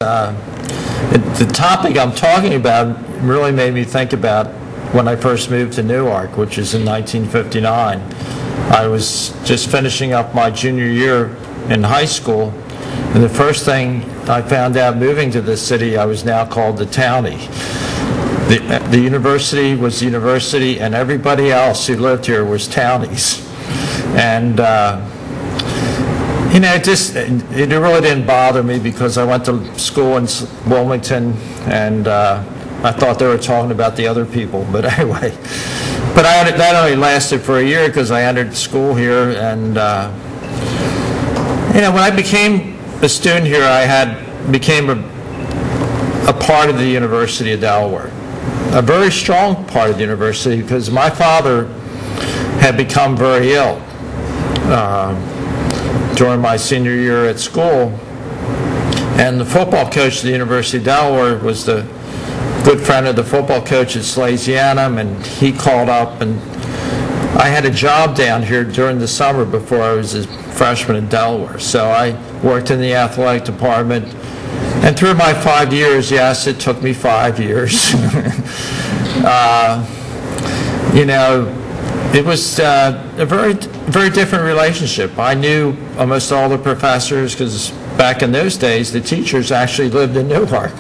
The topic I'm talking about really made me think about when I first moved to Newark, which is in 1959. I was just finishing up my junior year in high school, and the first thing I found out moving to this city, I was now called the townie. The university was the university, and everybody else who lived here was townies. And you know, it really didn't bother me because I went to school in Wilmington, and I thought they were talking about the other people. But anyway, that only lasted for a year because I entered school here, and you know, when I became a student here, became a part of the University of Delaware, a very strong part of the university, because my father had become very ill during my senior year at school, and the football coach of the University of Delaware was the good friend of the football coach at Salesianum, and he called up, and I had a job down here during the summer before I was a freshman in Delaware. So I worked in the athletic department, and through my 5 years, yes, it took me 5 years. You know, it was a very different relationship. I knew almost all the professors because back in those days, the teachers actually lived in Newark.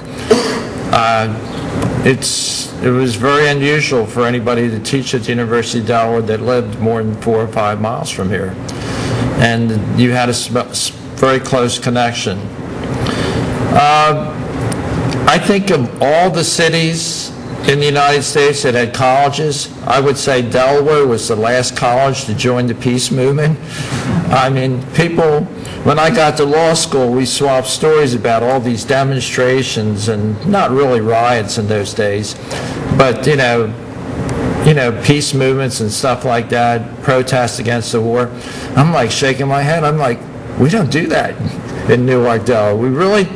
It was very unusual for anybody to teach at the University of Delaware that lived more than 4 or 5 miles from here. And you had a very close connection. I think of all the cities in the United States that had colleges, I would say Delaware was the last college to join the peace movement. I mean, people, when I got to law school, we swapped stories about all these demonstrations, and not really riots in those days, but you know, peace movements and stuff like that, protests against the war. I'm like shaking my head. I'm like, we don't do that in Newark, Delaware. We really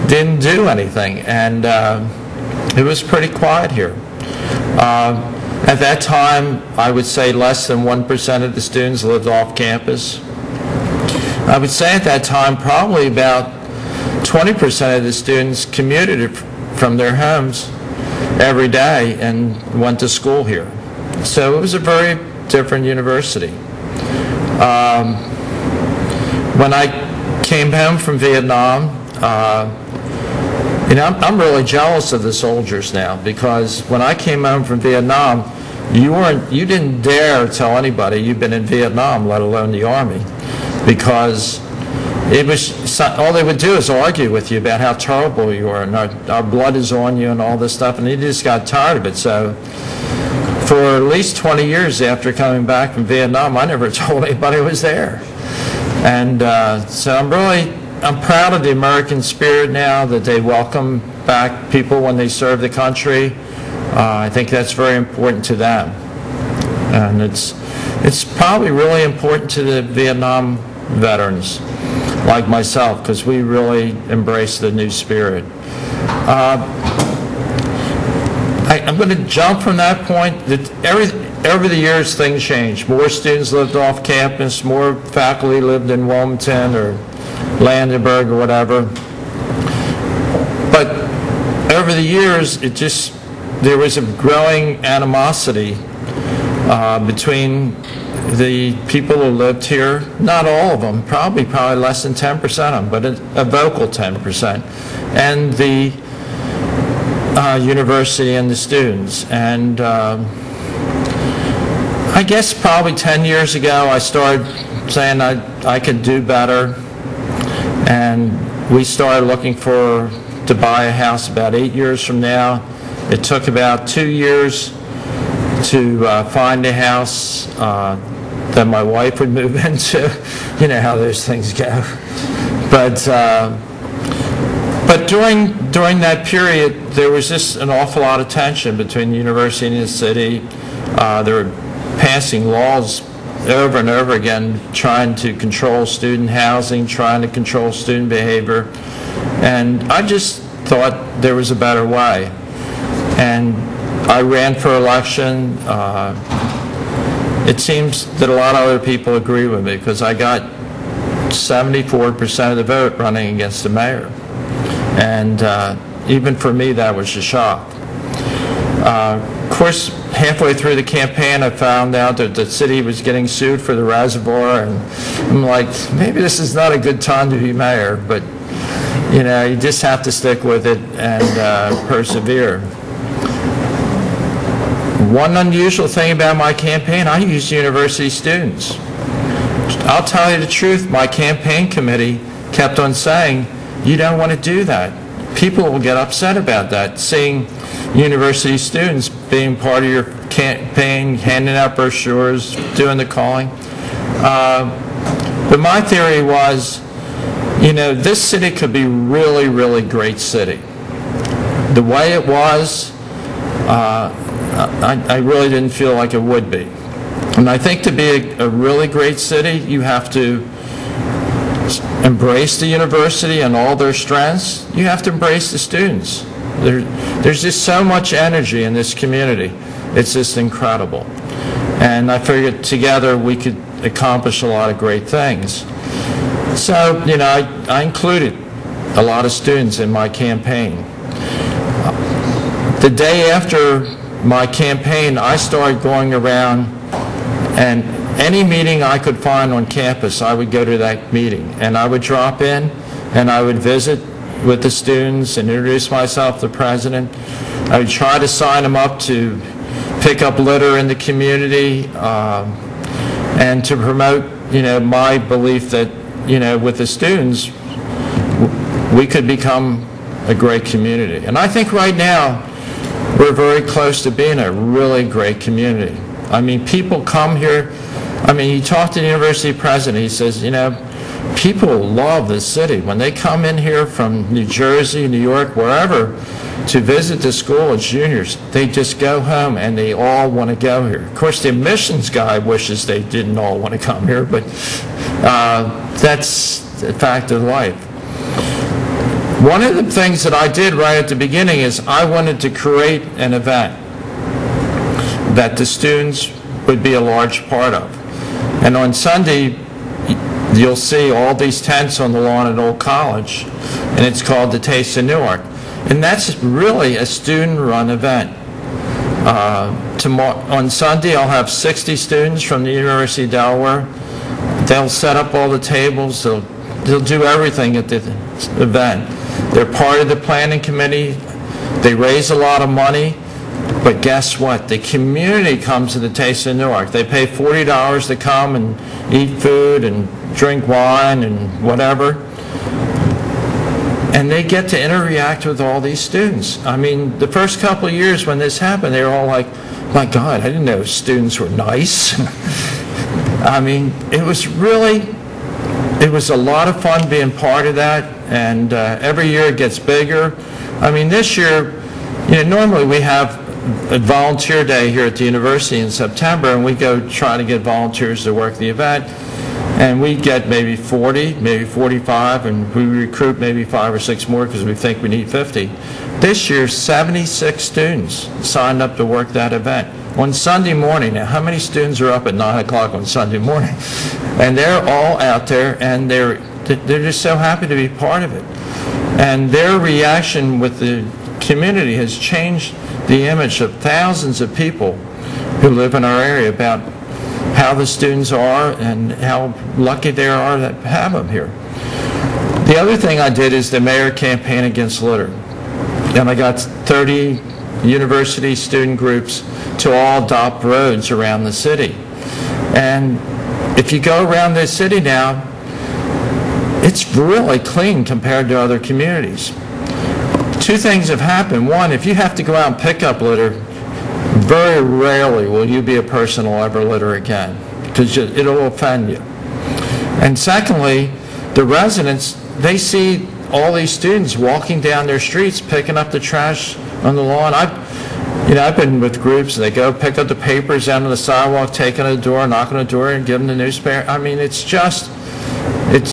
didn't do anything, and it was pretty quiet here. At that time, I would say less than 1% of the students lived off campus. I would say at that time probably about 20% of the students commuted from their homes every day and went to school here. So it was a very different university. When I came home from Vietnam, you know, I'm really jealous of the soldiers now, because when I came home from Vietnam, you didn't dare tell anybody you'd been in Vietnam, let alone the Army, because it was all they would do is argue with you about how terrible you are, and our blood is on you and all this stuff, and you just got tired of it. So for at least 20 years after coming back from Vietnam, I never told anybody I was there. And so I'm proud of the American spirit now, that they welcome back people when they serve the country. I think that's very important to them. And it's probably really important to the Vietnam veterans like myself, because we really embrace the new spirit. I'm going to jump from that point. Over the years, things changed. More students lived off campus, more faculty lived in Wilmington or Landenberg or whatever. But over the years, there was a growing animosity between the people who lived here, not all of them, probably less than 10% of them, but a vocal 10%, and the university and the students. And I guess probably 10 years ago, I started saying I could do better. And we started looking to buy a house about 8 years from now. It took about 2 years to find a house that my wife would move into. You know how those things go. But during that period, there was just an awful lot of tension between the university and the city. They were passing laws over and over again, trying to control student housing, trying to control student behavior. And I just thought there was a better way. And I ran for election. It seems that a lot of other people agree with me, because I got 74% of the vote running against the mayor. And even for me, that was a shock. Of course, halfway through the campaign, I found out that the city was getting sued for the reservoir, and I'm like, maybe this is not a good time to be mayor, but you know, you just have to stick with it and persevere. One unusual thing about my campaign, I used university students. I'll tell you the truth, my campaign committee kept on saying, you don't want to do that. People will get upset about that, seeing university students being part of your campaign, handing out brochures, doing the calling. But my theory was, you know, this city could be really, really great city. The way it was, I really didn't feel like it would be. And I think to be a really great city, you have to embrace the university and all their strengths. You have to embrace the students. There's just so much energy in this community. It's just incredible. And I figured together we could accomplish a lot of great things. So, you know, I included a lot of students in my campaign. The day after my campaign, I started going around, and any meeting I could find on campus, I would go to that meeting. And I would drop in, and I would visit with the students and introduce myself to the president. I would try to sign them up to pick up litter in the community and to promote, you know, my belief that, you know, with the students, we could become a great community. And I think right now, we're very close to being a really great community. I mean, people come here. I mean, you talk to the university president, he says, you know, people love this city. When they come in here from New Jersey, New York, wherever, to visit the school as juniors, they just go home and they all want to go here. Of course, the admissions guy wishes they didn't all want to come here, but that's a fact of life. One of the things that I did right at the beginning is I wanted to create an event that the students would be a large part of. And on Sunday, you'll see all these tents on the lawn at Old College, and it's called the Taste of Newark. And that's really a student-run event. On Sunday, I'll have 60 students from the University of Delaware. They'll set up all the tables. They'll do everything at the event. They're part of the planning committee. They raise a lot of money. But guess what? The community comes to the Taste of Newark. They pay $40 to come and eat food and drink wine and whatever. And they get to interact with all these students. I mean, the first couple of years when this happened, they were all like, my God, I didn't know students were nice. I mean, it was a lot of fun being part of that. And every year it gets bigger. I mean, this year, you know, normally we have a volunteer day here at the university in September, and we go try to get volunteers to work the event. And we get maybe 40, maybe 45, and we recruit maybe 5 or 6 more because we think we need 50. This year, 76 students signed up to work that event. On Sunday morning, now how many students are up at 9 o'clock on Sunday morning? And they're all out there, and they're just so happy to be part of it. And their reaction with the community has changed the image of thousands of people who live in our area about how the students are and how lucky they are to have them here. The other thing I did is the mayor campaign against litter. And I got 30 university student groups to all adopt roads around the city. And if you go around this city now, it's really clean compared to other communities. 2 things have happened. One, if you have to go out and pick up litter, very rarely will you be a person who will ever litter again, because it'll offend you. And secondly, the residents, they see all these students walking down their streets picking up the trash on the lawn. I've been with groups, they go pick up the papers down on the sidewalk, take it to the door, knock on the door, and give them the newspaper. I mean, it's just